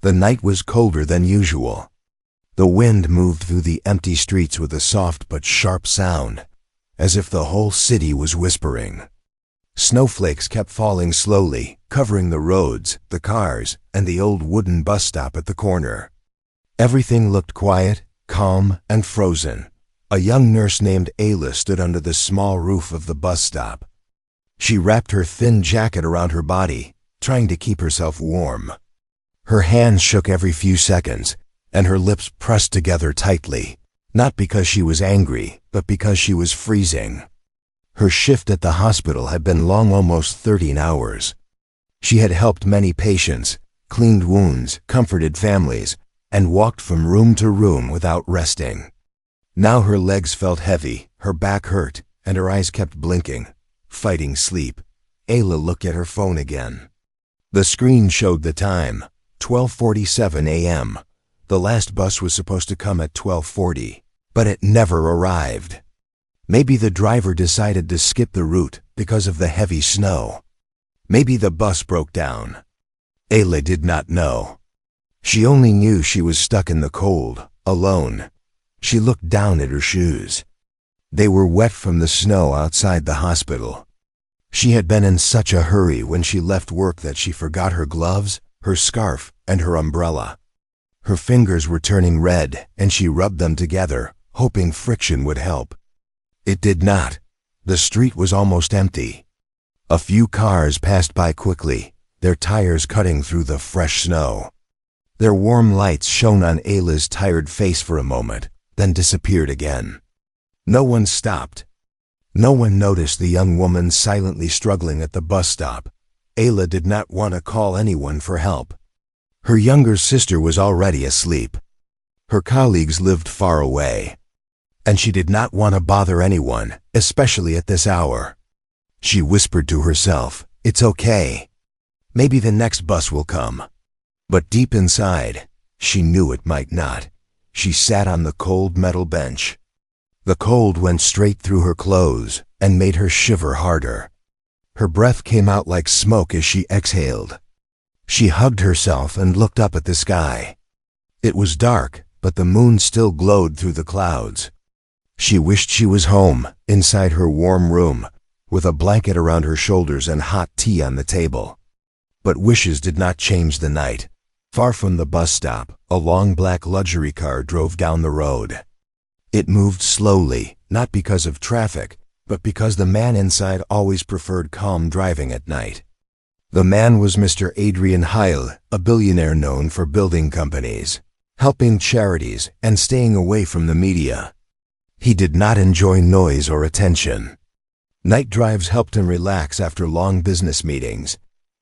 The night was colder than usual. The wind moved through the empty streets with a soft but sharp sound, as if the whole city was whispering. Snowflakes kept falling slowly, covering the roads, the cars, and the old wooden bus stop at the corner. Everything looked quiet, calm, and frozen. A young nurse named Ayla stood under the small roof of the bus stop. She wrapped her thin jacket around her body, trying to keep herself warm. Her hands shook every few seconds, and her lips pressed together tightly, not because she was angry, but because she was freezing. Her shift at the hospital had been long, almost 13 hours. She had helped many patients, cleaned wounds, comforted families, and walked from room to room without resting. Now her legs felt heavy, her back hurt, and her eyes kept blinking, fighting sleep. Ayla looked at her phone again. The screen showed the time, 12:47 a.m. The last bus was supposed to come at 12:40, but it never arrived. Maybe the driver decided to skip the route because of the heavy snow. Maybe the bus broke down. Ayla did not know. She only knew she was stuck in the cold, alone. She looked down at her shoes. They were wet from the snow outside the hospital. She had been in such a hurry when she left work that she forgot her gloves, her scarf, and her umbrella. Her fingers were turning red, and she rubbed them together, hoping friction would help. It did not. The street was almost empty. A few cars passed by quickly, their tires cutting through the fresh snow. Their warm lights shone on Ayla's tired face for a moment, then disappeared again. No one stopped. No one noticed the young woman silently struggling at the bus stop. Ayla did not want to call anyone for help. Her younger sister was already asleep. Her colleagues lived far away, and she did not want to bother anyone, especially at this hour. She whispered to herself, "It's okay. Maybe the next bus will come." But deep inside, she knew it might not. She sat on the cold metal bench. The cold went straight through her clothes and made her shiver harder. Her breath came out like smoke as she exhaled. She hugged herself and looked up at the sky. It was dark, but the moon still glowed through the clouds. She wished she was home, inside her warm room, with a blanket around her shoulders and hot tea on the table. But wishes did not change the night. Far from the bus stop, a long black luxury car drove down the road. It moved slowly, not because of traffic, but because the man inside always preferred calm driving at night. The man was Mr. Adrian Heil, a billionaire known for building companies, helping charities, and staying away from the media. He did not enjoy noise or attention. Night drives helped him relax after long business meetings.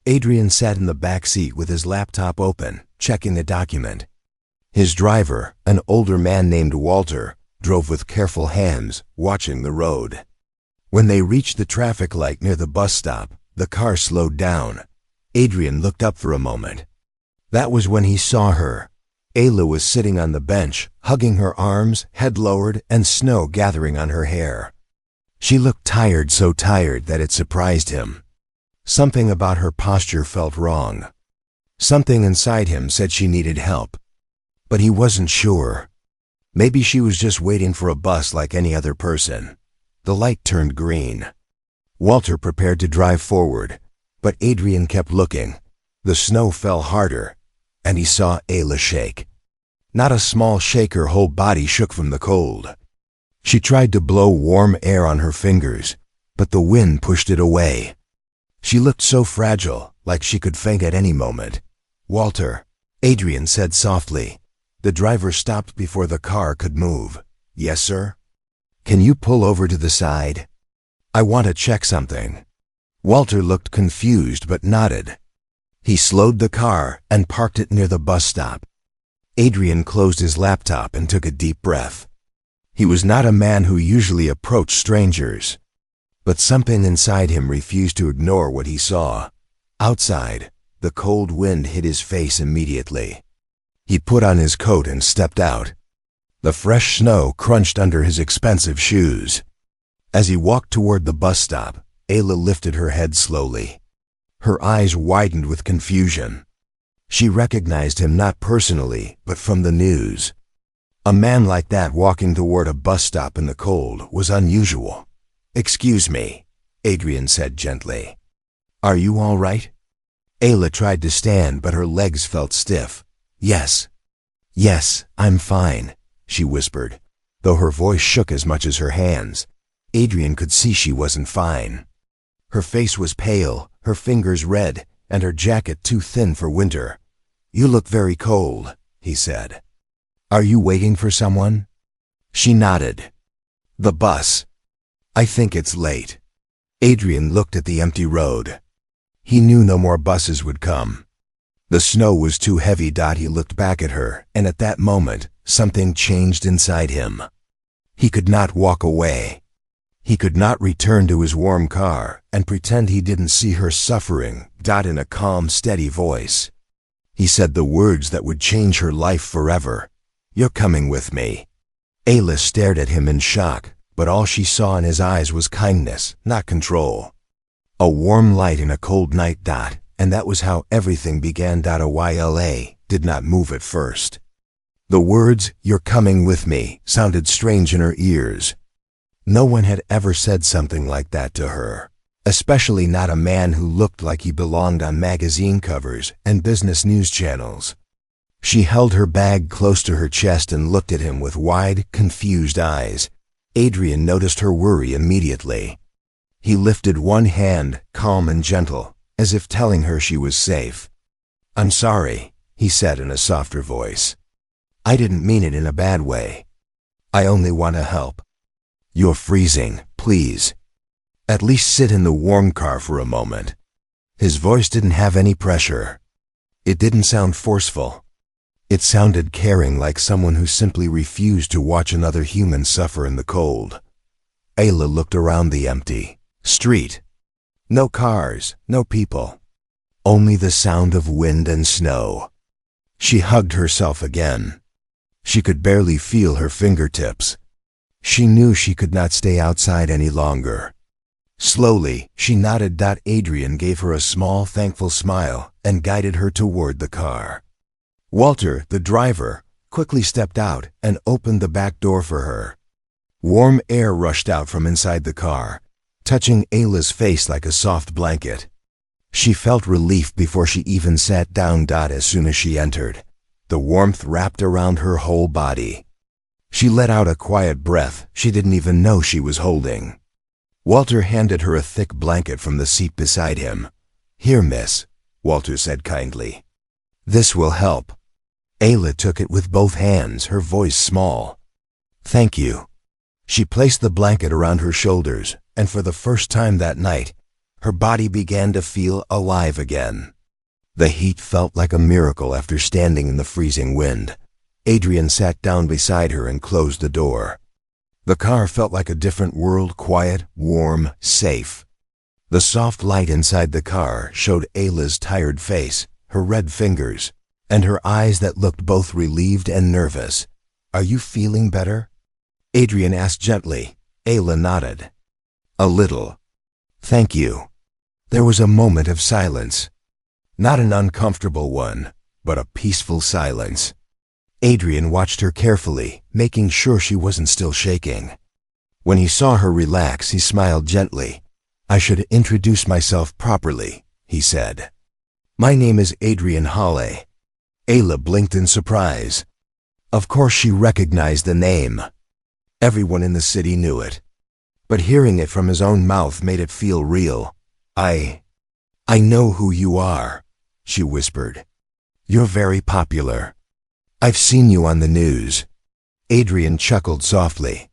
Adrian sat in the back seat with his laptop open, checking a document. His driver, an older man named Walter, drove with careful hands, watching the road. When they reached the traffic light near the bus stop, the car slowed down. Adrian looked up for a moment. That was when he saw her. Ayla was sitting on the bench, hugging her arms, head lowered, and snow gathering on her hair. She looked tired, so tired that it surprised him. Something about her posture felt wrong. Something inside him said she needed help. But he wasn't sure. Maybe she was just waiting for a bus like any other person. The light turned green. Walter prepared to drive forward, but Adrian kept looking. The snow fell harder, and he saw Ayla shake. Not a small shake, her whole body shook from the cold. She tried to blow warm air on her fingers, but the wind pushed it away. She looked so fragile, like she could faint at any moment. "Walter," Adrian said softly. The driver stopped before the car could move. "Yes, sir?" "Can you pull over to the side? I want to check something." Walter looked confused but nodded. He slowed the car and parked it near the bus stop. Adrian closed his laptop and took a deep breath. He was not a man who usually approached strangers. But something inside him refused to ignore what he saw. Outside, the cold wind hit his face immediately. He put on his coat and stepped out. The fresh snow crunched under his expensive shoes. As he walked toward the bus stop, Ayla lifted her head slowly. Her eyes widened with confusion. She recognized him not personally, but from the news. A man like that walking toward a bus stop in the cold was unusual. "Excuse me," Adrian said gently. "Are you all right?" Ayla tried to stand, but her legs felt stiff. Yes, I'm fine," she whispered, though her voice shook as much as her hands. Adrian could see she wasn't fine. Her face was pale, her fingers red, and her jacket too thin for winter. "You look very cold," he said. "Are you waiting for someone?" She nodded. "The bus. I think it's late." Adrian looked at the empty road. He knew no more buses would come. The snow was too heavy. He looked back at her, and at that moment, something changed inside him. He could not walk away. He could not return to his warm car and pretend he didn't see her suffering. In a calm, steady voice, he said the words that would change her life forever. "You're coming with me." Ayla stared at him in shock, but all she saw in his eyes was kindness, not control. A warm light in a cold night. And that was how everything began. Ayla did not move at first. The words, "You're coming with me," sounded strange in her ears. No one had ever said something like that to her, especially not a man who looked like he belonged on magazine covers and business news channels. She held her bag close to her chest and looked at him with wide, confused eyes. Adrian noticed her worry immediately. He lifted one hand, calm and gentle, as if telling her she was safe. "I'm sorry," he said in a softer voice. "I didn't mean it in a bad way. I only want to help. You're freezing, please. At least sit in the warm car for a moment." His voice didn't have any pressure. It didn't sound forceful. It sounded caring, like someone who simply refused to watch another human suffer in the cold. Ayla looked around the empty street. No cars, no people. Only the sound of wind and snow. She hugged herself again. She could barely feel her fingertips. She knew she could not stay outside any longer. Slowly, she nodded. Adrian gave her a small, thankful smile and guided her toward the car. Walter, the driver, quickly stepped out and opened the back door for her. Warm air rushed out from inside the car, touching Ayla's face like a soft blanket. She felt relief before she even sat down. As soon as she entered, the warmth wrapped around her whole body. She let out a quiet breath she didn't even know she was holding. Walter handed her a thick blanket from the seat beside him. "Here, miss," Walter said kindly. "This will help." Ayla took it with both hands, her voice small. "Thank you." She placed the blanket around her shoulders, and for the first time that night, her body began to feel alive again. The heat felt like a miracle after standing in the freezing wind. Adrian sat down beside her and closed the door. The car felt like a different world, quiet, warm, safe. The soft light inside the car showed Ayla's tired face, her red fingers, and her eyes that looked both relieved and nervous. "Are you feeling better?" Adrian asked gently. Ayla nodded. "A little. Thank you." There was a moment of silence. Not an uncomfortable one, but a peaceful silence. Adrian watched her carefully, making sure she wasn't still shaking. When he saw her relax, he smiled gently. "I should introduce myself properly," he said. "My name is Adrian Hale." Ayla blinked in surprise. Of course she recognized the name. Everyone in the city knew it. But hearing it from his own mouth made it feel real. I know who you are," she whispered. "You're very popular. I've seen you on the news." Adrian chuckled softly.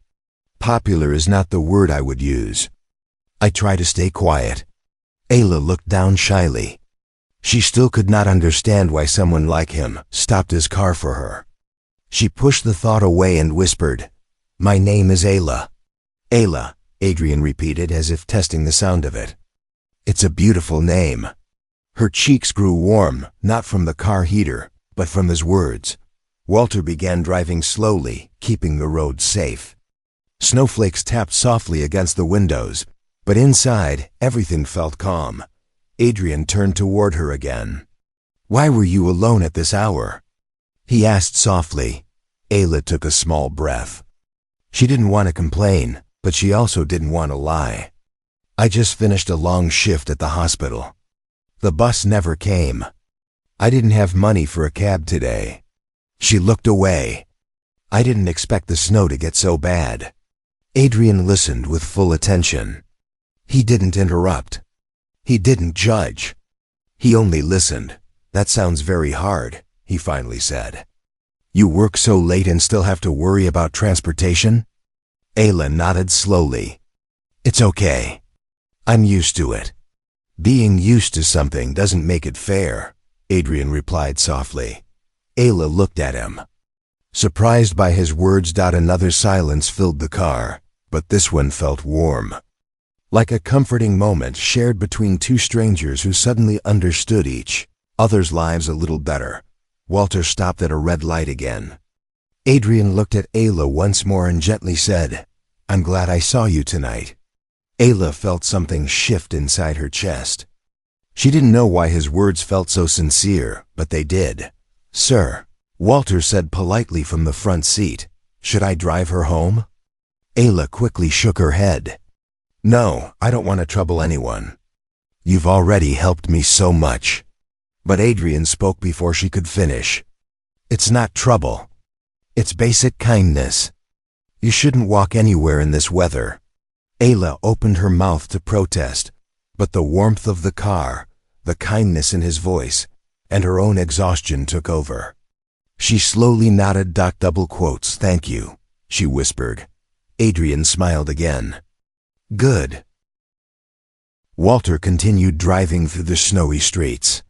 "Popular is not the word I would use. I try to stay quiet." Ayla looked down shyly. She still could not understand why someone like him stopped his car for her. She pushed the thought away and whispered, "My name is Ayla." "Ayla," Adrian repeated as if testing the sound of it. "It's a beautiful name." Her cheeks grew warm, not from the car heater, but from his words. Walter began driving slowly, keeping the road safe. Snowflakes tapped softly against the windows, but inside, everything felt calm. Adrian turned toward her again. Why were you alone at this hour? He asked softly. Ayla took a small breath. She didn't want to complain, but she also didn't want to lie. I just finished a long shift at the hospital. The bus never came. I didn't have money for a cab today. She looked away. I didn't expect the snow to get so bad. Adrian listened with full attention. He didn't interrupt. He didn't judge. He only listened. That sounds very hard, he finally said. You work so late and still have to worry about transportation? Ayla nodded slowly. It's okay. I'm used to it. Being used to something doesn't make it fair, Adrian replied softly. Ayla looked at him. Surprised by his words, another silence filled the car, but this one felt warm. Like a comforting moment shared between two strangers who suddenly understood each other's lives a little better. Walter stopped at a red light again. Adrian looked at Ayla once more and gently said, I'm glad I saw you tonight. Ayla felt something shift inside her chest. She didn't know why his words felt so sincere, but they did. Sir, Walter said politely from the front seat, should I drive her home? Ayla quickly shook her head. No, I don't want to trouble anyone. You've already helped me so much. But Adrian spoke before she could finish. It's not trouble. It's basic kindness. You shouldn't walk anywhere in this weather. Ayla opened her mouth to protest, but the warmth of the car, the kindness in his voice, and her own exhaustion took over. She slowly nodded. Double quotes, thank you, she whispered. Adrian smiled again. Good. Walter continued driving through the snowy streets.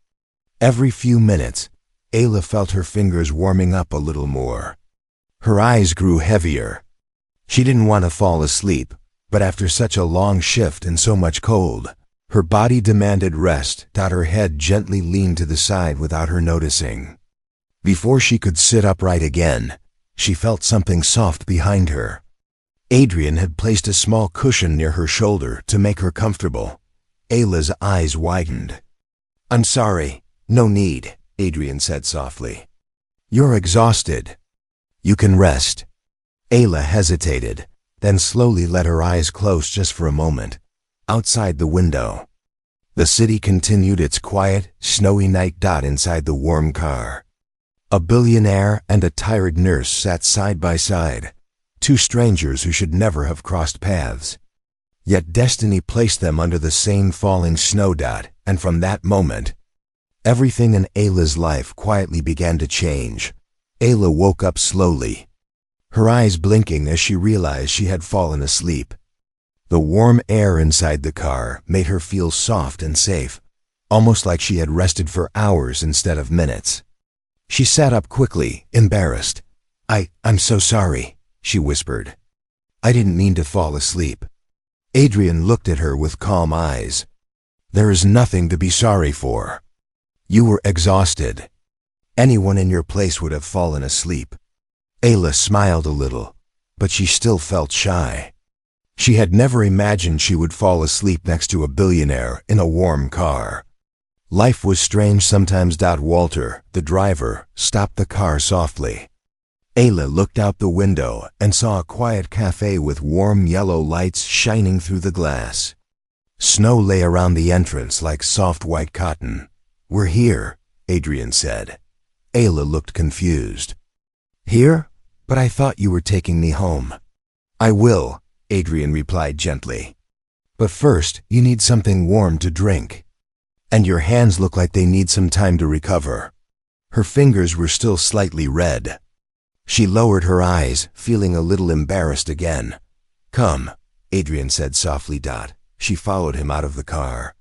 Every few minutes, Ayla felt her fingers warming up a little more. Her eyes grew heavier. She didn't want to fall asleep, but after such a long shift and so much cold, her body demanded rest. Her head gently leaned to the side without her noticing. Before she could sit upright again, she felt something soft behind her. Adrian had placed a small cushion near her shoulder to make her comfortable. Ayla's eyes widened. I'm sorry. No need, Adrian said softly. You're exhausted. You can rest. Ayla hesitated, then slowly let her eyes close just for a moment. Outside the window, the city continued its quiet, snowy night. Inside the warm car, a billionaire and a tired nurse sat side by side, two strangers who should never have crossed paths. Yet destiny placed them under the same falling snow. And from that moment, everything in Ayla's life quietly began to change. Ayla woke up slowly, her eyes blinking as she realized she had fallen asleep. The warm air inside the car made her feel soft and safe, almost like she had rested for hours instead of minutes. She sat up quickly, embarrassed. I'm so sorry, she whispered. I didn't mean to fall asleep. Adrian looked at her with calm eyes. There is nothing to be sorry for. You were exhausted. Anyone in your place would have fallen asleep. Ayla smiled a little, but she still felt shy. She had never imagined she would fall asleep next to a billionaire in a warm car. Life was strange sometimes. Walter, the driver, stopped the car softly. Ayla looked out the window and saw a quiet cafe with warm yellow lights shining through the glass. Snow lay around the entrance like soft white cotton. We're here, Adrian said. Ayla looked confused. Here? But I thought you were taking me home. I will, Adrian replied gently. But first, you need something warm to drink. And your hands look like they need some time to recover. Her fingers were still slightly red. She lowered her eyes, feeling a little embarrassed again. Come, Adrian said softly. She followed him out of the car.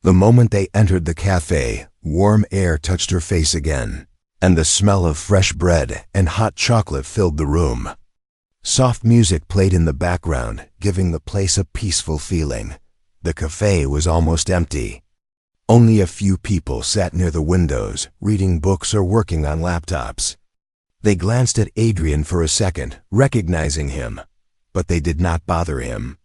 The moment they entered the cafe, warm air touched her face again, and the smell of fresh bread and hot chocolate filled the room. Soft music played in the background, giving the place a peaceful feeling. The cafe was almost empty. Only a few people sat near the windows, reading books or working on laptops. They glanced at Adrian for a second, recognizing him, but they did not bother him.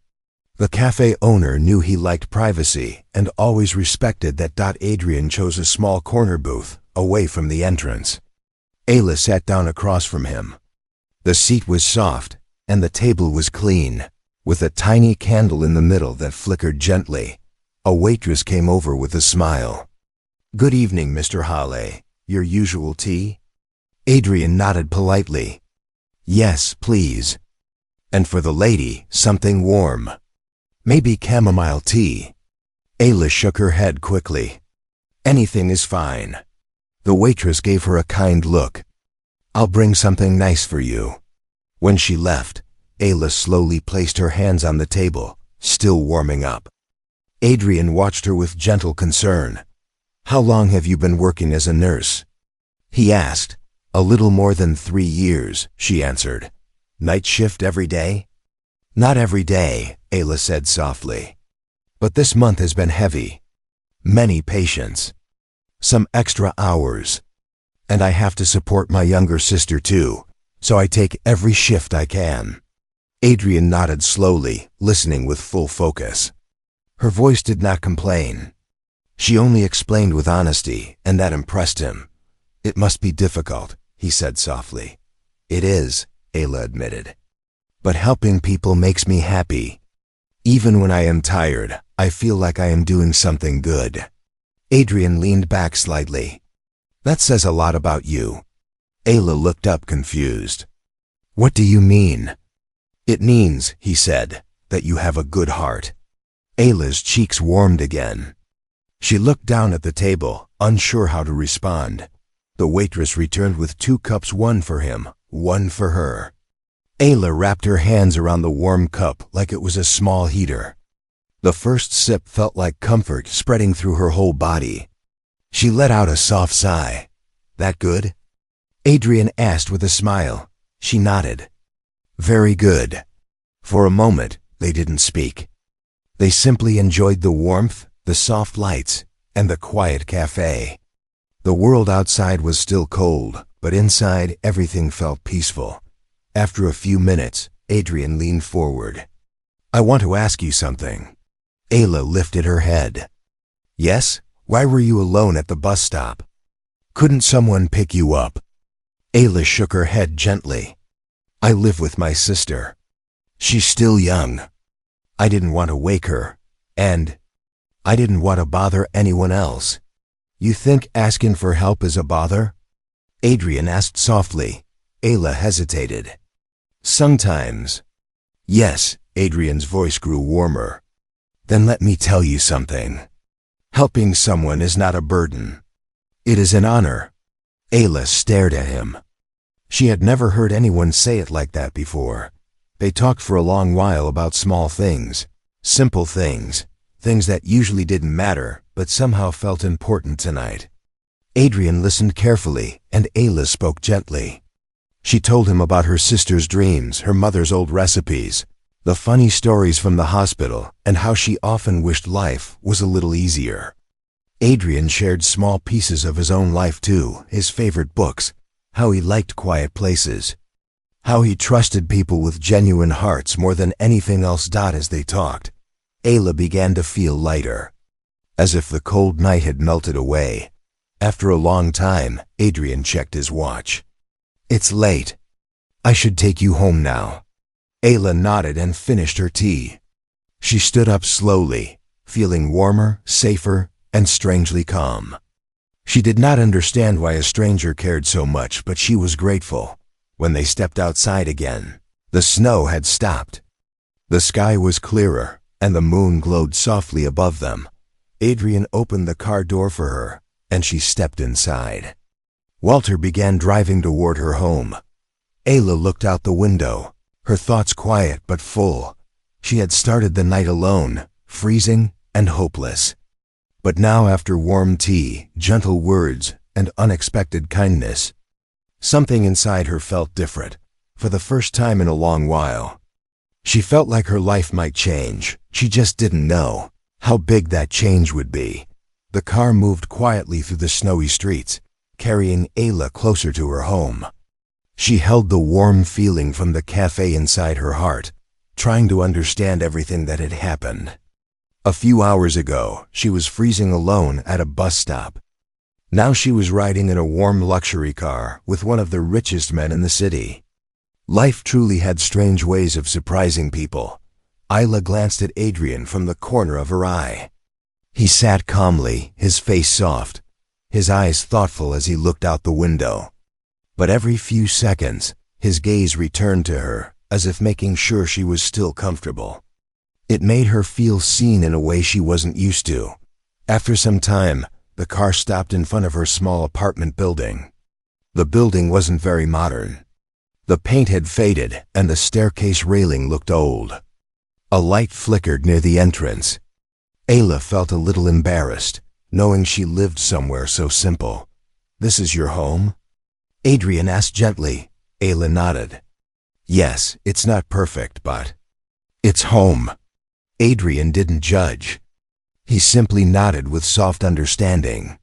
The cafe owner knew he liked privacy and always respected that. Adrian chose a small corner booth, away from the entrance. Ayla sat down across from him. The seat was soft, and the table was clean, with a tiny candle in the middle that flickered gently. A waitress came over with a smile. "Good evening, Mr. Hale. Your usual tea?" Adrian nodded politely. "Yes, please. And for the lady, something warm. Maybe chamomile tea." Ayla shook her head quickly. "Anything is fine." The waitress gave her a kind look. "I'll bring something nice for you." When she left, Ayla slowly placed her hands on the table, still warming up. Adrian watched her with gentle concern. "How long have you been working as a nurse?" he asked. "A little more than 3 years," she answered. "Night shift every day?" "Not every day," Ayla said softly. "But this month has been heavy. Many patients. Some extra hours. And I have to support my younger sister too, so I take every shift I can." Adrian nodded slowly, listening with full focus. Her voice did not complain. She only explained with honesty, and that impressed him. "It must be difficult," he said softly. "It is," Ayla admitted. "But helping people makes me happy. Even when I am tired, I feel like I am doing something good." Adrian leaned back slightly. "That says a lot about you." Ayla looked up confused. "What do you mean?" "It means," he said, "that you have a good heart." Ayla's cheeks warmed again. She looked down at the table, unsure how to respond. The waitress returned with 2 cups, one for him, one for her. Ayla wrapped her hands around the warm cup like it was a small heater. The first sip felt like comfort spreading through her whole body. She let out a soft sigh. "That good?" Adrian asked with a smile. She nodded. "Very good." For a moment, they didn't speak. They simply enjoyed the warmth, the soft lights, and the quiet cafe. The world outside was still cold, but inside everything felt peaceful. After a few minutes, Adrian leaned forward. "I want to ask you something." Ayla lifted her head. "Yes? Why were you alone at the bus stop? Couldn't someone pick you up?" Ayla shook her head gently. "I live with my sister. She's still young. I didn't want to wake her, and I didn't want to bother anyone else." "You think asking for help is a bother?" Adrian asked softly. Ayla hesitated. "Sometimes." "Yes," Adrian's voice grew warmer. "Then let me tell you something. Helping someone is not a burden. It is an honor." Ayla stared at him. She had never heard anyone say it like that before. They talked for a long while about small things, simple things, things that usually didn't matter but somehow felt important tonight. Adrian listened carefully, and Ayla spoke gently. She told him about her sister's dreams, her mother's old recipes, the funny stories from the hospital, and how she often wished life was a little easier. Adrian shared small pieces of his own life too, his favorite books, how he liked quiet places, how he trusted people with genuine hearts more than anything else. As they talked, Ayla began to feel lighter, as if the cold night had melted away. After a long time, Adrian checked his watch. "It's late. I should take you home now." Ayla nodded and finished her tea. She stood up slowly, feeling warmer, safer, and strangely calm. She did not understand why a stranger cared so much, but she was grateful. When they stepped outside again, the snow had stopped. The sky was clearer, and the moon glowed softly above them. Adrian opened the car door for her, and she stepped inside. Walter began driving toward her home. Ayla looked out the window, her thoughts quiet but full. She had started the night alone, freezing and hopeless. But now, after warm tea, gentle words, and unexpected kindness, something inside her felt different, for the first time in a long while. She felt like her life might change. She just didn't know how big that change would be. The car moved quietly through the snowy streets, carrying Ayla closer to her home. She held the warm feeling from the cafe inside her heart, trying to understand everything that had happened. A few hours ago, she was freezing alone at a bus stop. Now she was riding in a warm luxury car with one of the richest men in the city. Life truly had strange ways of surprising people. Ayla glanced at Adrian from the corner of her eye. He sat calmly, his face soft, his eyes thoughtful as he looked out the window. But every few seconds, his gaze returned to her, as if making sure she was still comfortable. It made her feel seen in a way she wasn't used to. After some time, the car stopped in front of her small apartment building. The building wasn't very modern. The paint had faded, and the staircase railing looked old. A light flickered near the entrance. Ayla felt a little embarrassed, knowing she lived somewhere so simple. "This is your home?" Adrian asked gently. Ayla nodded. "Yes, it's not perfect, but it's home." Adrian didn't judge. He simply nodded with soft understanding.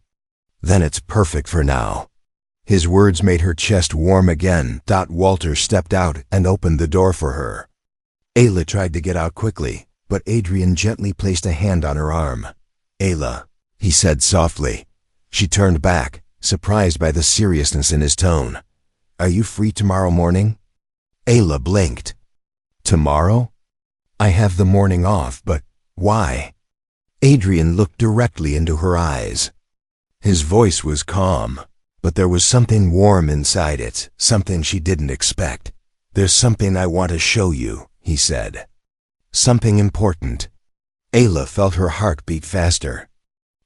"Then it's perfect for now." His words made her chest warm again. Walter stepped out and opened the door for her. Ayla tried to get out quickly, but Adrian gently placed a hand on her arm. "Ayla," he said softly. She turned back, surprised by the seriousness in his tone. "Are you free tomorrow morning?" Ayla blinked. "Tomorrow? I have the morning off, but why?" Adrian looked directly into her eyes. His voice was calm, but there was something warm inside it, something she didn't expect. "There's something I want to show you," he said. "Something important." Ayla felt her heart beat faster.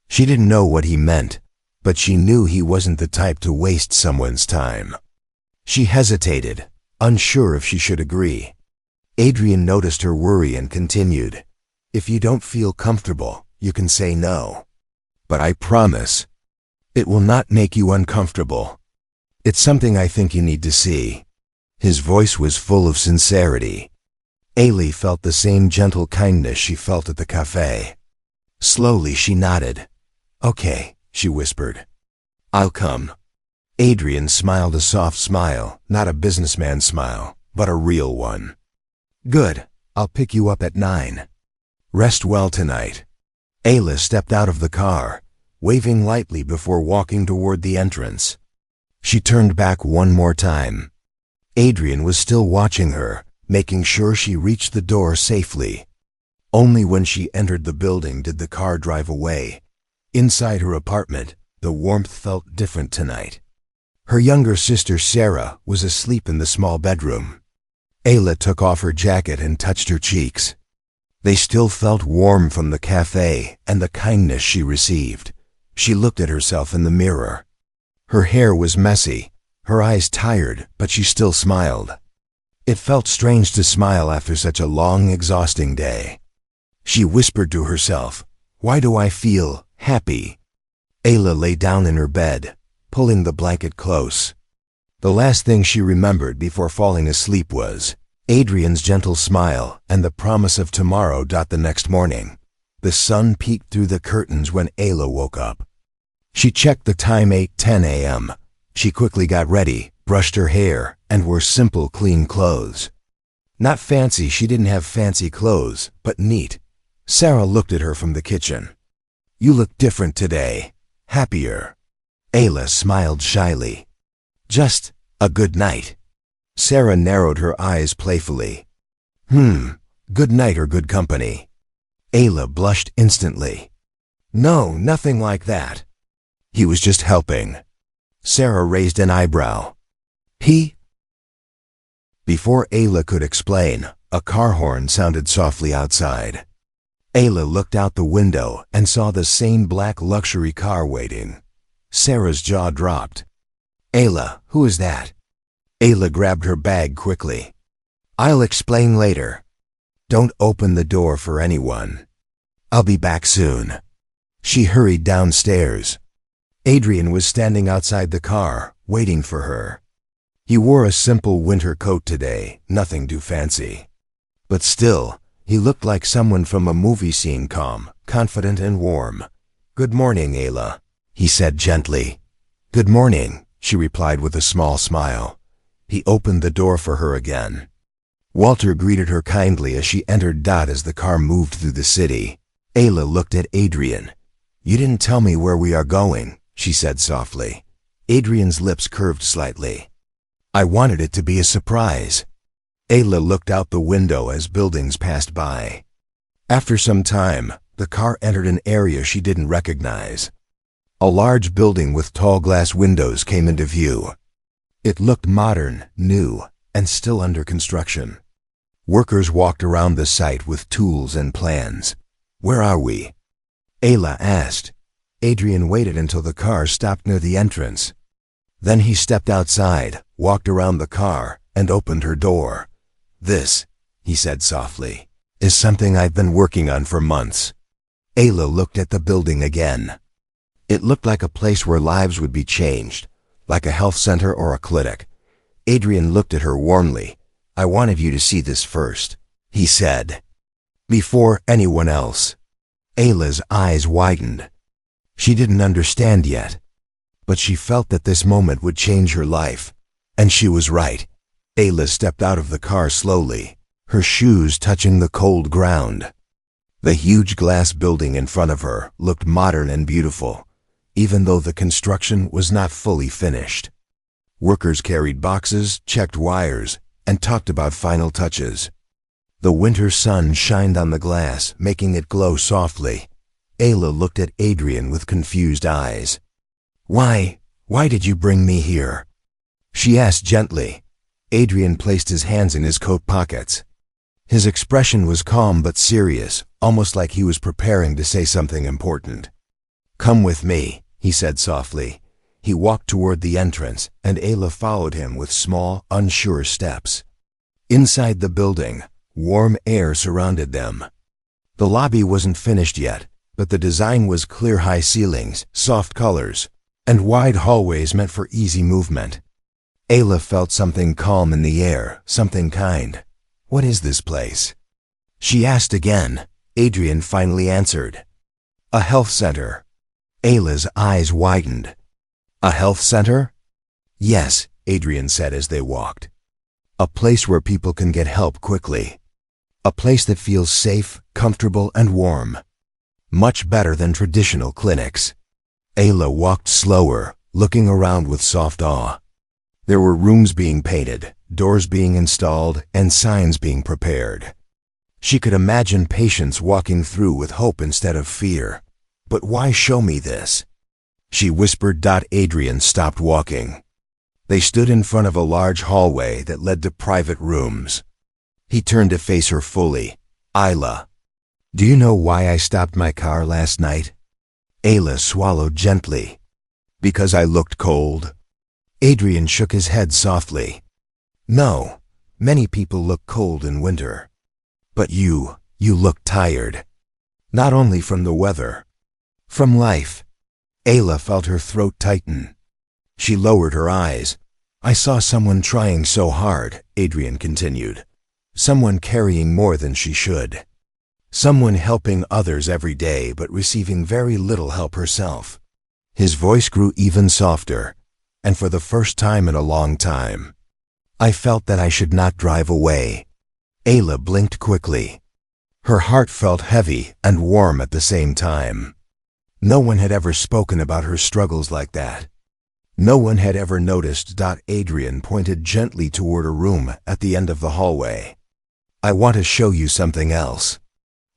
She didn't know what he meant, but she knew he wasn't the type to waste someone's time. She hesitated, unsure if she should agree. Adrian noticed her worry and continued, "If you don't feel comfortable, you can say no. But I promise, it will not make you uncomfortable. It's something I think you need to see." His voice was full of sincerity. Ayla felt the same gentle kindness she felt at the cafe. Slowly she nodded. "Okay," she whispered. "I'll come." Adrian smiled a soft smile, not a businessman smile, but a real one. "Good, I'll pick you up at 9. Rest well tonight." Ayla stepped out of the car, waving lightly before walking toward the entrance. She turned back one more time. Adrian was still watching her, making sure she reached the door safely. Only when she entered the building did the car drive away. Inside her apartment, the warmth felt different tonight. Her younger sister Sarah was asleep in the small bedroom. Ayla took off her jacket and touched her cheeks. They still felt warm from the cafe and the kindness she received. She looked at herself in the mirror. Her hair was messy, her eyes tired, but she still smiled. It felt strange to smile after such a long, exhausting day. She whispered to herself, "Why do I feel happy?" Ayla lay down in her bed, pulling the blanket close. The last thing she remembered before falling asleep was Adrian's gentle smile and the promise of tomorrow. The next morning, the sun peeked through the curtains when Ayla woke up. She checked the time, 8:10 a.m. She quickly got ready, brushed her hair, and wore simple, clean clothes. Not fancy, she didn't have fancy clothes, but neat. Sarah looked at her from the kitchen. "You look different today. Happier." Ayla smiled shyly. "Just a good night." Sarah narrowed her eyes playfully. Good night or good company?" Ayla blushed instantly. "No, nothing like that. He was just helping." Sarah raised an eyebrow. "He?" Before Ayla could explain, a car horn sounded softly outside. Ayla looked out the window and saw the same black luxury car waiting. Sarah's jaw dropped. "Ayla, who is that?" Ayla grabbed her bag quickly. "I'll explain later. Don't open the door for anyone. I'll be back soon." She hurried downstairs. Adrian was standing outside the car, waiting for her. He wore a simple winter coat today, nothing too fancy. But still, he looked like someone from a movie scene, calm, confident and warm. "Good morning, Ayla," he said gently. "Good morning," she replied with a small smile. He opened the door for her again. Walter greeted her kindly as she entered. As the car moved through the city, Ayla looked at Adrian. "You didn't tell me where we are going," she said softly. Adrian's lips curved slightly. I wanted it to be a surprise. Ayla looked out the window as buildings passed by. After some time, the car entered an area she didn't recognize. A large building with tall glass windows came into view. It looked modern, new, and still under construction. Workers walked around the site with tools and plans. Where are we? Ayla asked. Adrian waited until the car stopped near the entrance. Then he stepped outside, walked around the car, and opened her door. This, he said softly, is something I've been working on for months. Ayla looked at the building again. It looked like a place where lives would be changed, like a health center or a clinic. Adrian looked at her warmly. I wanted you to see this first, he said. Before anyone else. Ayla's eyes widened. She didn't understand yet, but she felt that this moment would change her life. And she was right. Ayla stepped out of the car slowly, her shoes touching the cold ground. The huge glass building in front of her looked modern and beautiful, even though the construction was not fully finished. Workers carried boxes, checked wires, and talked about final touches. The winter sun shined on the glass, making it glow softly. Ayla looked at Adrian with confused eyes. Why did you bring me here? She asked gently. Adrian placed his hands in his coat pockets. His expression was calm but serious, almost like he was preparing to say something important. Come with me, he said softly. He walked toward the entrance, and Ayla followed him with small, unsure steps. Inside the building, warm air surrounded them. The lobby wasn't finished yet, but the design was clear high ceilings, soft colors, and wide hallways meant for easy movement. Ayla felt something calm in the air, something kind. What is this place? She asked again. Adrian finally answered. A health center. Ayla's eyes widened. A health center? Yes, Adrian said as they walked. A place where people can get help quickly. A place that feels safe, comfortable, and warm. Much better than traditional clinics. Ayla walked slower, looking around with soft awe. There were rooms being painted, doors being installed, and signs being prepared. She could imagine patients walking through with hope instead of fear. But why show me this? She whispered. Adrian stopped walking. They stood in front of a large hallway that led to private rooms. He turned to face her fully. Ayla, do you know why I stopped my car last night? Ayla swallowed gently. Because I looked cold? Adrian shook his head softly. No, many people look cold in winter. But you look tired. Not only from the weather, from life. Ayla felt her throat tighten. She lowered her eyes. I saw someone trying so hard, Adrian continued. Someone carrying more than she should. Someone helping others every day but receiving very little help herself. His voice grew even softer, and for the first time in a long time, I felt that I should not drive away. Ayla blinked quickly. Her heart felt heavy and warm at the same time. No one had ever spoken about her struggles like that. No one had ever noticed. Adrian pointed gently toward a room at the end of the hallway. I want to show you something else.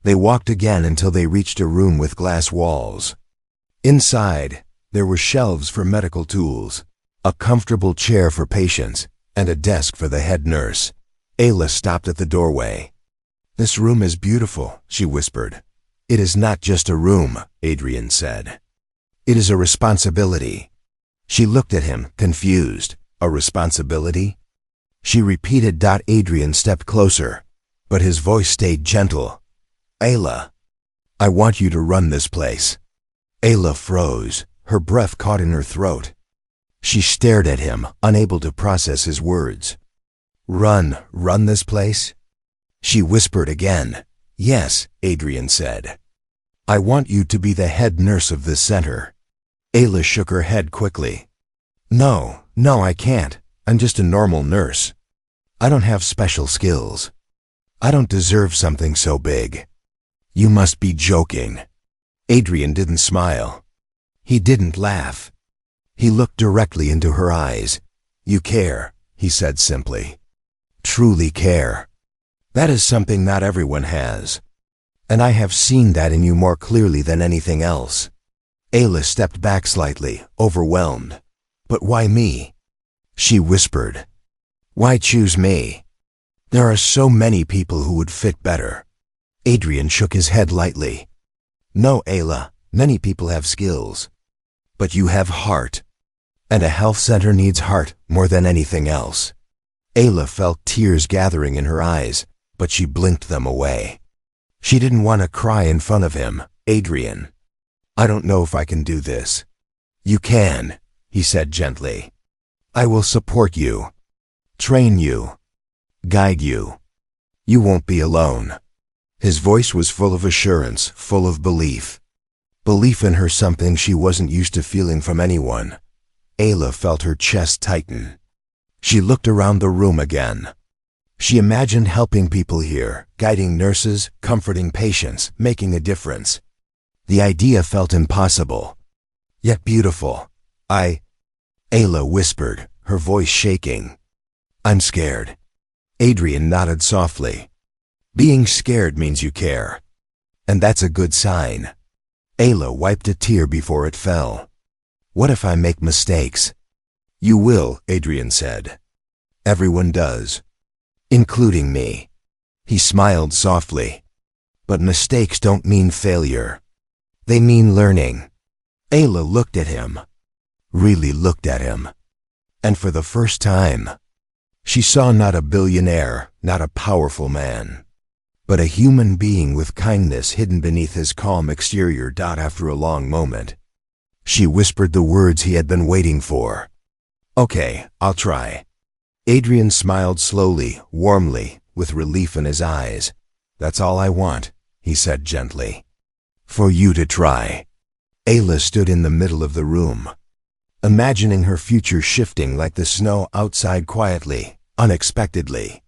They walked again until they reached a room with glass walls. Inside, there were shelves for medical tools, a comfortable chair for patients, and a desk for the head nurse. Ayla stopped at the doorway. This room is beautiful, she whispered. It is not just a room, Adrian said. It is a responsibility. She looked at him, confused. A responsibility? She repeated. Adrian stepped closer, but his voice stayed gentle. Ayla, I want you to run this place. Ayla froze, her breath caught in her throat. She stared at him, unable to process his words. Run this place? She whispered again. Yes, Adrian said. I want you to be the head nurse of this center. Ayla shook her head quickly. No, I can't. I'm just a normal nurse. I don't have special skills. I don't deserve something so big. You must be joking. Adrian didn't smile. He didn't laugh. He looked directly into her eyes. "You care," he said simply. "Truly care. That is something not everyone has. And I have seen that in you more clearly than anything else." Ayla stepped back slightly, overwhelmed. "But why me?" she whispered. "Why choose me? There are so many people who would fit better." Adrian shook his head lightly. "No, Ayla, many people have skills. But you have heart. And a health center needs heart more than anything else." Ayla felt tears gathering in her eyes, but she blinked them away. She didn't want to cry in front of him. "Adrian, I don't know if I can do this." "You can," he said gently. "I will support you, train you, guide you. You won't be alone." His voice was full of assurance, full of belief. Belief in her, something she wasn't used to feeling from anyone. Ayla felt her chest tighten. She looked around the room again. She imagined helping people here, guiding nurses, comforting patients, making a difference. The idea felt impossible, yet beautiful. Ayla whispered, her voice shaking. "I'm scared." Adrian nodded softly. "Being scared means you care. And that's a good sign." Ayla wiped a tear before it fell. "What if I make mistakes?" "You will," Adrian said. "Everyone does. Including me." He smiled softly. "But mistakes don't mean failure. They mean learning." Ayla looked at him. Really looked at him. And for the first time, she saw not a billionaire, not a powerful man, but a human being with kindness hidden beneath his calm exterior. After a long moment, she whispered the words he had been waiting for. "Okay, I'll try." Adrian smiled slowly, warmly, with relief in his eyes. "That's all I want," he said gently. "For you to try." Ayla stood in the middle of the room, imagining her future shifting like the snow outside, quietly, unexpectedly.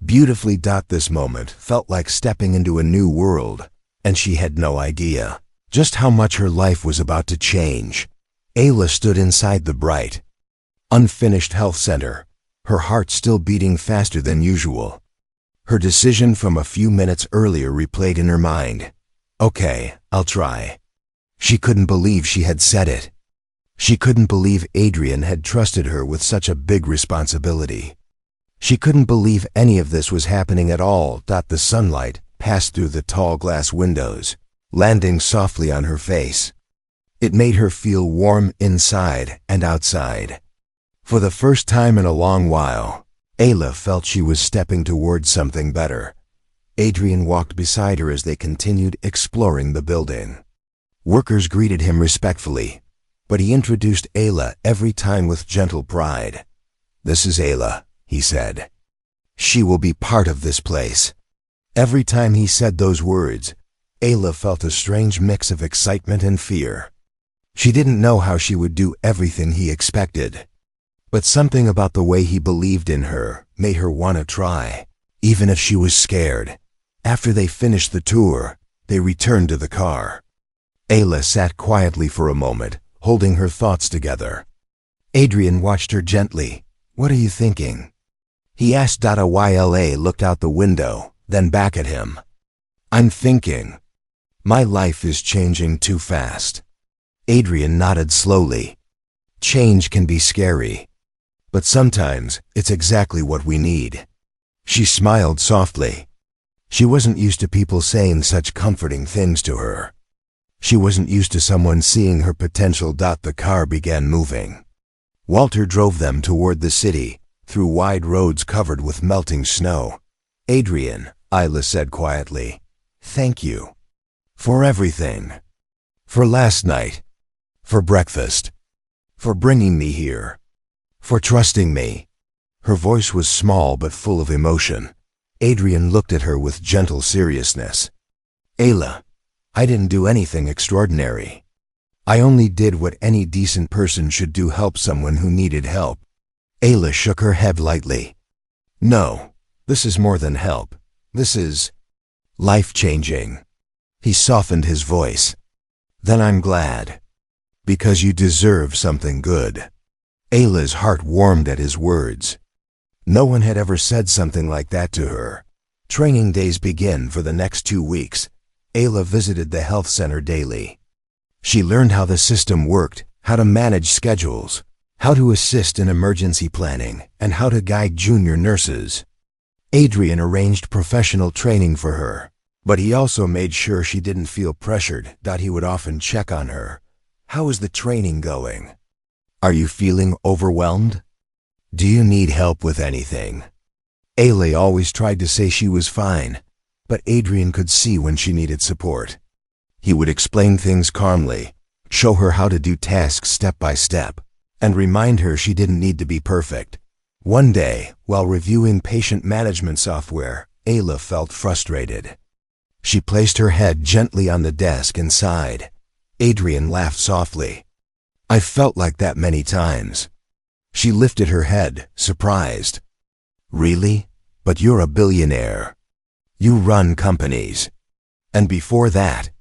Beautifully. This moment felt like stepping into a new world, and she had no idea just how much her life was about to change. Ayla stood inside the bright, unfinished health center, her heart still beating faster than usual. Her decision from a few minutes earlier replayed in her mind. "Okay, I'll try." She couldn't believe she had said it. She couldn't believe Adrian had trusted her with such a big responsibility. She couldn't believe any of this was happening at all. The sunlight passed through the tall glass windows, landing softly on her face. It made her feel warm inside and outside. For the first time in a long while, Ayla felt she was stepping towards something better. Adrian walked beside her as they continued exploring the building. Workers greeted him respectfully, but he introduced Ayla every time with gentle pride. "This is Ayla," he said. "She will be part of this place." Every time he said those words, Ayla felt a strange mix of excitement and fear. She didn't know how she would do everything he expected, but something about the way he believed in her made her want to try, even if she was scared. After they finished the tour, they returned to the car. Ayla sat quietly for a moment, holding her thoughts together. Adrian watched her gently. "What are you thinking?" he asked. Yla looked out the window, then back at him. "I'm thinking, my life is changing too fast." Adrian nodded slowly. "Change can be scary, but sometimes it's exactly what we need." She smiled softly. She wasn't used to people saying such comforting things to her. She wasn't used to someone seeing her potential. The car began moving. Walter drove them toward the city, through wide roads covered with melting snow. "Adrian," Ayla said quietly, "thank you. For everything. For last night. For breakfast. For bringing me here. For trusting me." Her voice was small but full of emotion. Adrian looked at her with gentle seriousness. "Ayla, I didn't do anything extraordinary. I only did what any decent person should do: help someone who needed help." Ayla shook her head lightly. "No, this is more than help. This is life-changing." He softened his voice. "Then I'm glad." Because you deserve something good. Ayla's heart warmed at his words. No one had ever said something like that to her. Training days begin for the next 2 weeks. Ayla visited the health center daily. She learned how the system worked, how to manage schedules, how to assist in emergency planning, and how to guide junior nurses. Adrian arranged professional training for her, but he also made sure she didn't feel pressured. He would often check on her. How is the training going? Are you feeling overwhelmed? Do you need help with anything? Ayla always tried to say she was fine, but Adrian could see when she needed support. He would explain things calmly, show her how to do tasks step by step, and remind her she didn't need to be perfect. One day, while reviewing patient management software, Ayla felt frustrated. She placed her head gently on the desk and sighed. Adrian laughed softly. I felt like that many times. She lifted her head, surprised. Really? But you're a billionaire. You run companies. And before that,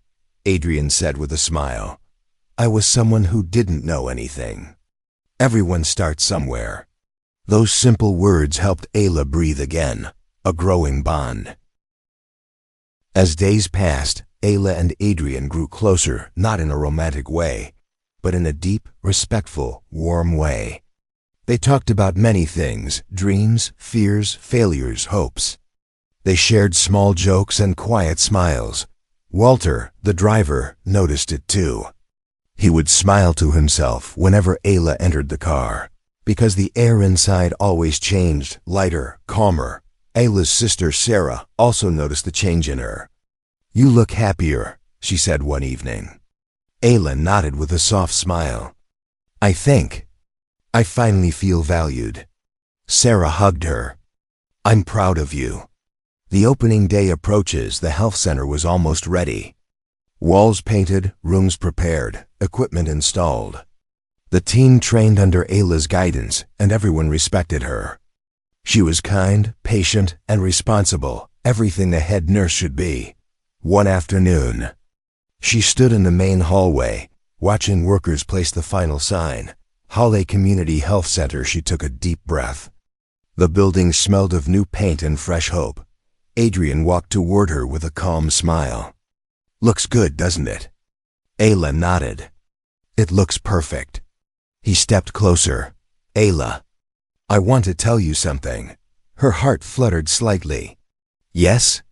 Adrian said with a smile, I was someone who didn't know anything. Everyone starts somewhere. Those simple words helped Ayla breathe again, a growing bond. As days passed, Ayla and Adrian grew closer, not in a romantic way, but in a deep, respectful, warm way. They talked about many things: dreams, fears, failures, hopes. They shared small jokes and quiet smiles. Walter, the driver, noticed it too. He would smile to himself whenever Ayla entered the car, because the air inside always changed, lighter, calmer. Ayla's sister Sarah also noticed the change in her. You look happier, she said one evening. Ayla nodded with a soft smile. I finally feel valued. Sarah hugged her. I'm proud of you. The opening day approaches. The health center was almost ready. Walls painted, rooms prepared, equipment installed. The team trained under Ayla's guidance, and everyone respected her. She was kind, patient, and responsible, everything the head nurse should be. One afternoon, she stood in the main hallway, watching workers place the final sign. Halle Community Health Center. She took a deep breath. The building smelled of new paint and fresh hope. Adrian walked toward her with a calm smile. Looks good, doesn't it? Ayla nodded. It looks perfect. He stepped closer. Ayla, I want to tell you something. Her heart fluttered slightly. Yes?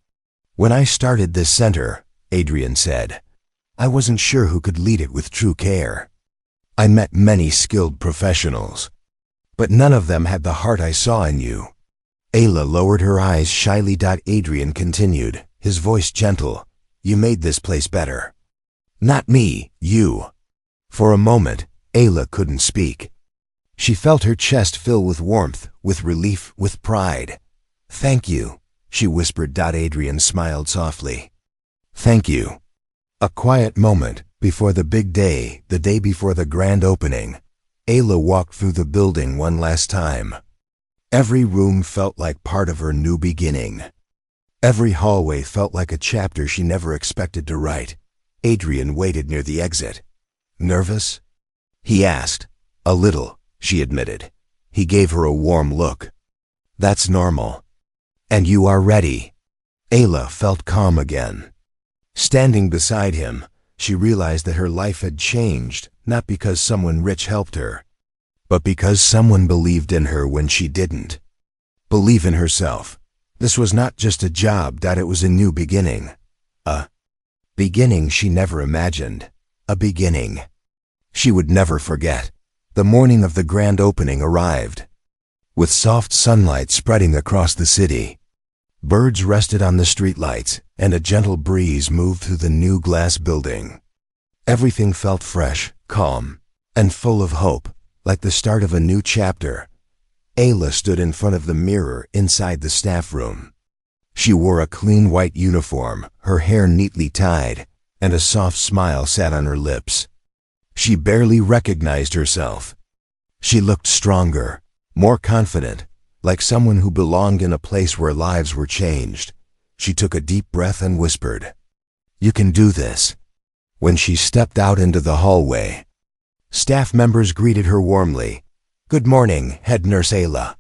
When I started this center, Adrian said, I wasn't sure who could lead it with true care. I met many skilled professionals, but none of them had the heart I saw in you. Ayla lowered her eyes shyly. Adrian continued, his voice gentle. You made this place better. Not me, you. For a moment, Ayla couldn't speak. She felt her chest fill with warmth, with relief, with pride. Thank you, she whispered. Adrian smiled softly. Thank you. A quiet moment before the big day, the day before the grand opening. Ayla walked through the building one last time. Every room felt like part of her new beginning. Every hallway felt like a chapter she never expected to write. Adrian waited near the exit. Nervous? He asked. A little, she admitted. He gave her a warm look. That's normal. And you are ready. Ayla felt calm again. Standing beside him, she realized that her life had changed, not because someone rich helped her, but because someone believed in her when she didn't. Believe in herself. This was not just a job, it was a new beginning. A beginning she never imagined. A beginning she would never forget. The morning of the grand opening arrived. With soft sunlight spreading across the city, birds rested on the streetlights, and a gentle breeze moved through the new glass building. Everything felt fresh, calm, and full of hope, like the start of a new chapter. Ayla stood in front of the mirror inside the staff room. She wore a clean white uniform, her hair neatly tied, and a soft smile sat on her lips. She barely recognized herself. She looked stronger, more confident, like someone who belonged in a place where lives were changed. She took a deep breath and whispered, "You can do this." When she stepped out into the hallway, Staff members greeted her warmly. "Good morning, Head Nurse Ayla.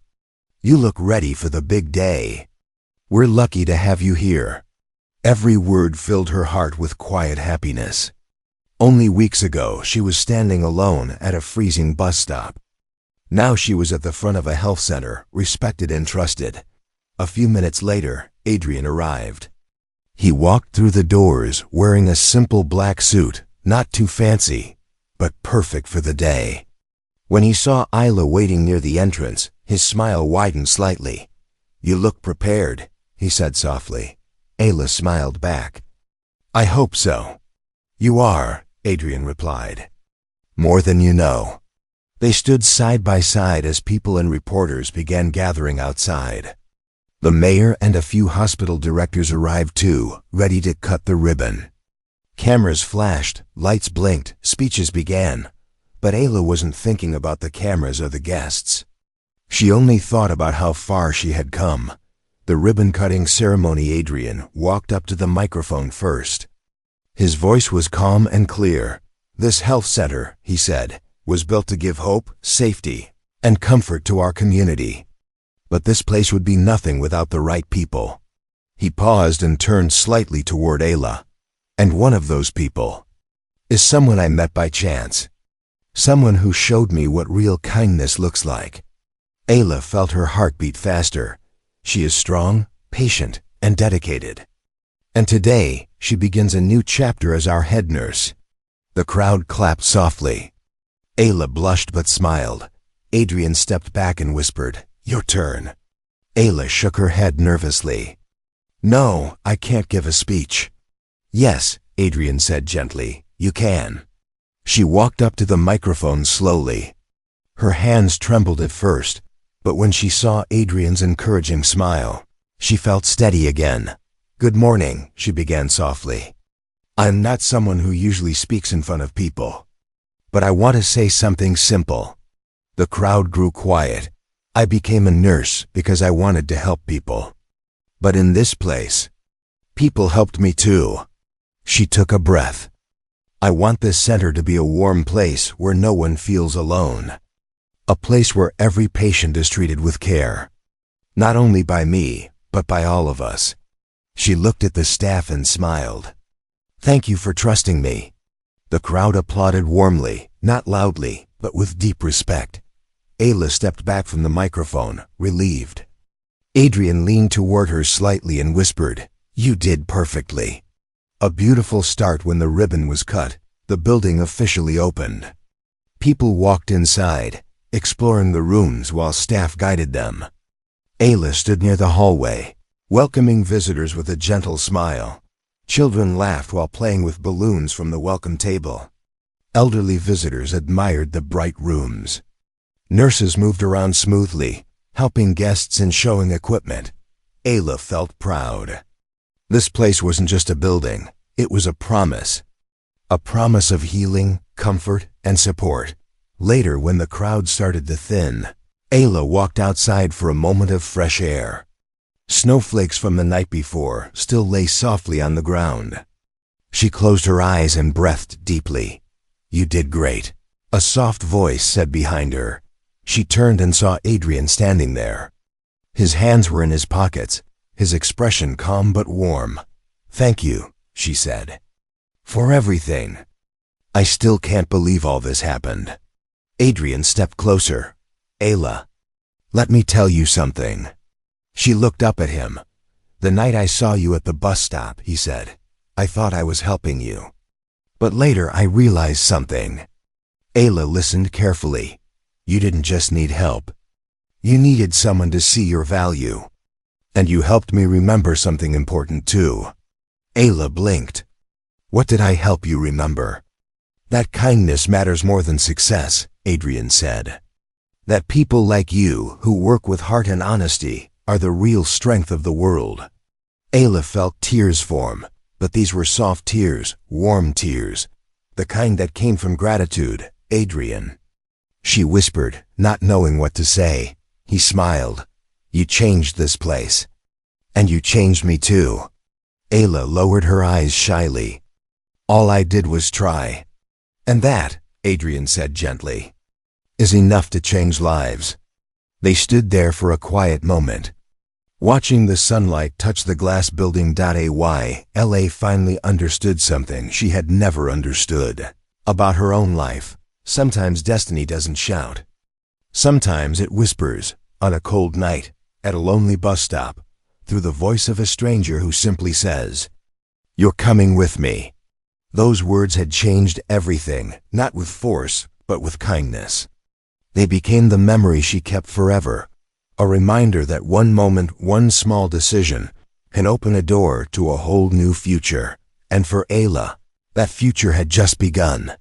You look ready for the big day. We're lucky to have you here." Every word filled her heart with quiet happiness. Only weeks ago, she was standing alone at a freezing bus stop. Now she was at the front of a health center, respected and trusted. A few minutes later, Adrian arrived. He walked through the doors wearing a simple black suit, not too fancy, but perfect for the day. When he saw Ayla waiting near the entrance, his smile widened slightly. "You look prepared," he said softly. Ayla smiled back. "I hope so." "You are," Adrian replied. "More than you know." They stood side by side as people and reporters began gathering outside. The mayor and a few hospital directors arrived too, ready to cut the ribbon. Cameras flashed, lights blinked, speeches began. But Ayla wasn't thinking about the cameras or the guests. She only thought about how far she had come. The ribbon-cutting ceremony. Adrian walked up to the microphone first. His voice was calm and clear. "This health center," he said, "was built to give hope, safety, and comfort to our community. But this place would be nothing without the right people." He paused and turned slightly toward Ayla. "And one of those people is someone I met by chance. Someone who showed me what real kindness looks like." Ayla felt her heart beat faster. She is strong, patient, and dedicated. And today, she begins a new chapter as our head nurse. The crowd clapped softly. Ayla blushed but smiled. Adrian stepped back and whispered, "Your turn." Ayla shook her head nervously. "No, I can't give a speech." "Yes," Adrian said gently, "you can." She walked up to the microphone slowly. Her hands trembled at first, but when she saw Adrian's encouraging smile, she felt steady again. "Good morning," she began softly. "I'm not someone who usually speaks in front of people, but I want to say something simple." The crowd grew quiet. "I became a nurse because I wanted to help people. But in this place, people helped me too." She took a breath. "I want this center to be a warm place where no one feels alone. A place where every patient is treated with care. Not only by me, but by all of us." She looked at the staff and smiled. "Thank you for trusting me." The crowd applauded warmly, not loudly, but with deep respect. Ayla stepped back from the microphone, relieved. Adrian leaned toward her slightly and whispered, "You did perfectly." A beautiful start. When the ribbon was cut, the building officially opened. People walked inside, exploring the rooms while staff guided them. Ayla stood near the hallway, welcoming visitors with a gentle smile. Children laughed while playing with balloons from the welcome table. Elderly visitors admired the bright rooms. Nurses moved around smoothly, helping guests and showing equipment. Ayla felt proud. This place wasn't just a building, it was a promise. A promise of healing, comfort, and support. Later, when the crowd started to thin, Ayla walked outside for a moment of fresh air. Snowflakes from the night before still lay softly on the ground. She closed her eyes and breathed deeply. "You did great," a soft voice said behind her. She turned and saw Adrian standing there. His hands were in his pockets, his expression calm but warm. "Thank you," she said, "for everything. I still can't believe all this happened." Adrian stepped closer. "Ayla, let me tell you something." She looked up at him. "The night I saw you at the bus stop," he said, "I thought I was helping you. But later I realized something." Ayla listened carefully. "You didn't just need help. You needed someone to see your value. And you helped me remember something important too." Ayla blinked. "What did I help you remember?" "That kindness matters more than success," Adrian said. "That people like you, who work with heart and honesty, are the real strength of the world." Ayla felt tears form, but these were soft tears, warm tears, the kind that came from gratitude. "Adrian." She whispered, not knowing what to say. He smiled. "You changed this place. And you changed me too." Ayla lowered her eyes shyly. "All I did was try. And that, Adrian said gently, is enough to change lives. They stood there for a quiet moment, watching the sunlight touch the glass building. Ella finally understood something she had never understood about her own life. Sometimes destiny doesn't shout. Sometimes it whispers, on a cold night, at a lonely bus stop, through the voice of a stranger who simply says, "You're coming with me." Those words had changed everything, not with force, but with kindness. They became the memory she kept forever, a reminder that one moment, one small decision, can open a door to a whole new future. And for Ayla, that future had just begun.